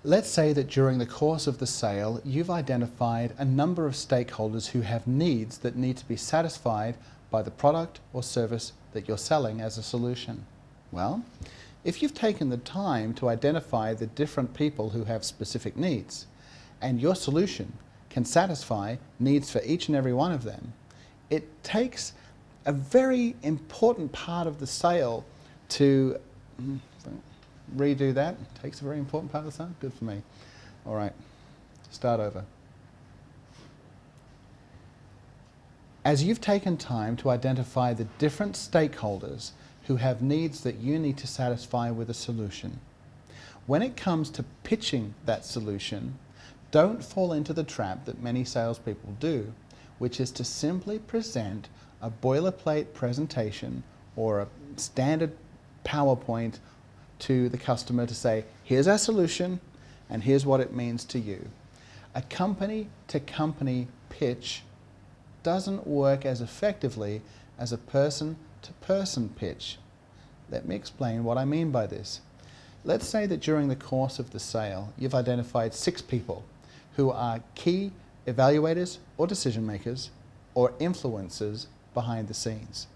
Let's say that during the course of the sale, you've identified a number of stakeholders who have needs that need to be satisfied by the product or service that you're selling as a solution. Well, if you've taken the time to identify the different people who have specific needs, and your solution can satisfy needs for each and every one of them, it takes a very important part of the sale to redo that. It takes a very important part of the sale. Good for me. All right, start over. As you've taken time to identify the different stakeholders who have needs that you need to satisfy with a solution, when it comes to pitching that solution, don't fall into the trap that many salespeople do, which is to simply present a boilerplate presentation or a standard PowerPoint to the customer to say, here's our solution and here's what it means to you. A company-to-company pitch doesn't work as effectively as a person-to-person pitch. Let me explain what I mean by this. Let's say that during the course of the sale, you've identified 6 people who are key evaluators or decision makers or influencers behind the scenes.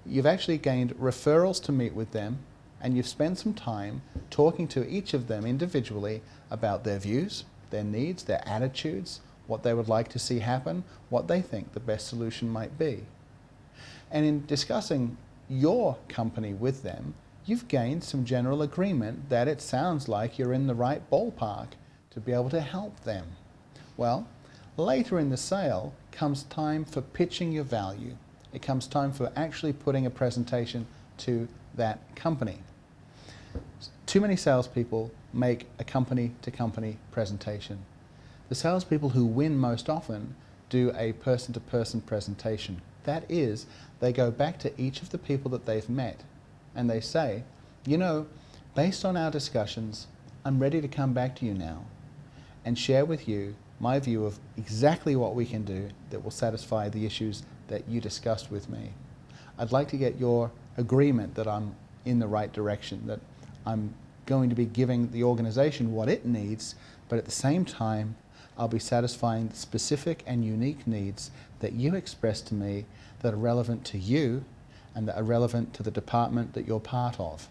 You've actually gained referrals to meet with them, and you've spent some time talking to each of them individually about their views, their needs, their attitudes, what they would like to see happen, what they think the best solution might be. And in discussing your company with them, you've gained some general agreement that it sounds like you're in the right ballpark to be able to help them. Well, later in the sale comes time for pitching your value. It comes time for actually putting a presentation to that company. Too many salespeople make a company-to-company presentation. The salespeople who win most often do a person-to-person presentation. That is, they go back to each of the people that they've met and they say, you know, based on our discussions, I'm ready to come back to you now and share with you my view of exactly what we can do that will satisfy the issues that you discussed with me. I'd like to get your agreement that I'm in the right direction, that I'm going to be giving the organization what it needs, but at the same time, I'll be satisfying the specific and unique needs that you express to me that are relevant to you and that are relevant to the department that you're part of.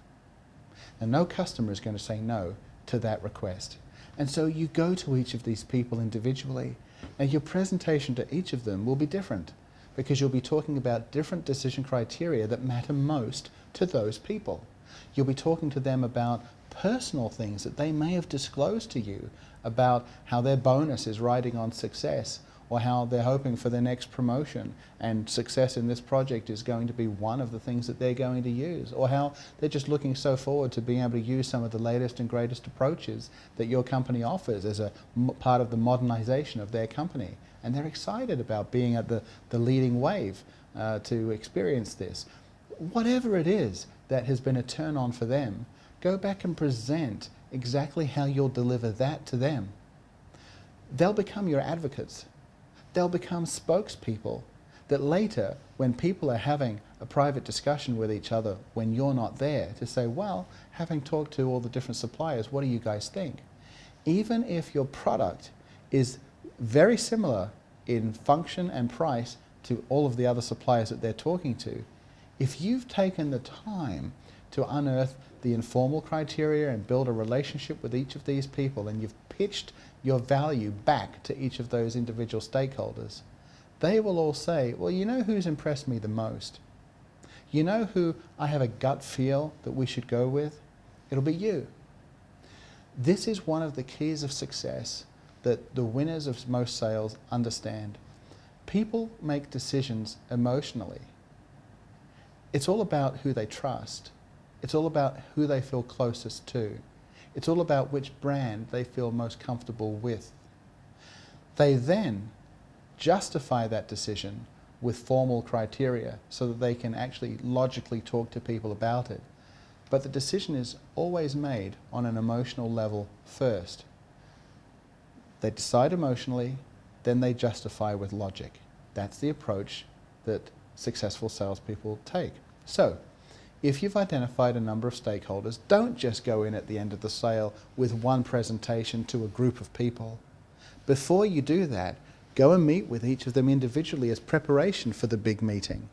And no customer is going to say no to that request. And so you go to each of these people individually, and your presentation to each of them will be different because you'll be talking about different decision criteria that matter most to those people. You'll be talking to them about personal things that they may have disclosed to you about how their bonus is riding on success, or how they're hoping for their next promotion and success in this project is going to be one of the things that they're going to use, or how they're just looking so forward to being able to use some of the latest and greatest approaches that your company offers as a part of the modernization of their company. And they're excited about being at the leading wave to experience this. Whatever it is that has been a turn on for them, go back and present exactly how you'll deliver that to them. They'll become your advocates. They'll become spokespeople that later, when people are having a private discussion with each other when you're not there, to say, well, having talked to all the different suppliers, what do you guys think? Even if your product is very similar in function and price to all of the other suppliers that they're talking to, if you've taken the time to unearth the informal criteria and build a relationship with each of these people, and you've pitched your value back to each of those individual stakeholders, they will all say, well, you know who's impressed me the most? You know who I have a gut feel that we should go with? It'll be you. This is one of the keys of success that the winners of most sales understand. People make decisions emotionally. It's all about who they trust. It's all about who they feel closest to. It's all about which brand they feel most comfortable with. They then justify that decision with formal criteria so that they can actually logically talk to people about it. But the decision is always made on an emotional level first. They decide emotionally, then they justify with logic. That's the approach that successful salespeople take. So, If you've identified a number of stakeholders, don't just go in at the end of the sale with one presentation to a group of people. Before you do that, go and meet with each of them individually as preparation for the big meeting.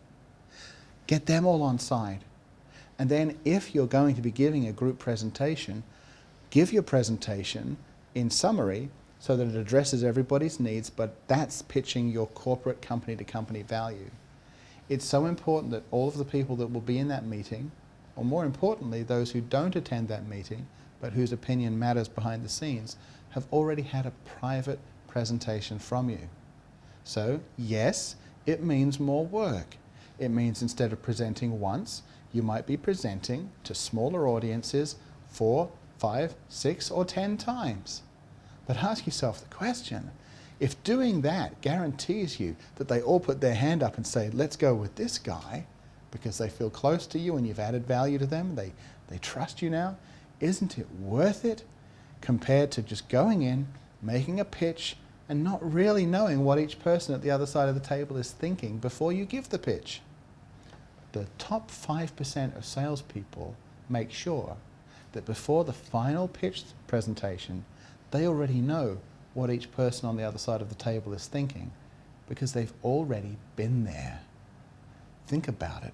Get them all on side. And then if you're going to be giving a group presentation, give your presentation in summary so that it addresses everybody's needs, but that's pitching your corporate company-to-company value. It's so important that all of the people that will be in that meeting, or more importantly, those who don't attend that meeting, but whose opinion matters behind the scenes, have already had a private presentation from you. So, yes, it means more work. It means instead of presenting once, you might be presenting to smaller audiences 4, 5, 6, or 10 times. But ask yourself the question, if doing that guarantees you that they all put their hand up and say, let's go with this guy, because they feel close to you and you've added value to them, they trust you now, isn't it worth it compared to just going in, making a pitch, and not really knowing what each person at the other side of the table is thinking before you give the pitch? The top 5% of salespeople make sure that before the final pitch presentation, they already know what each person on the other side of the table is thinking because they've already been there. Think about it.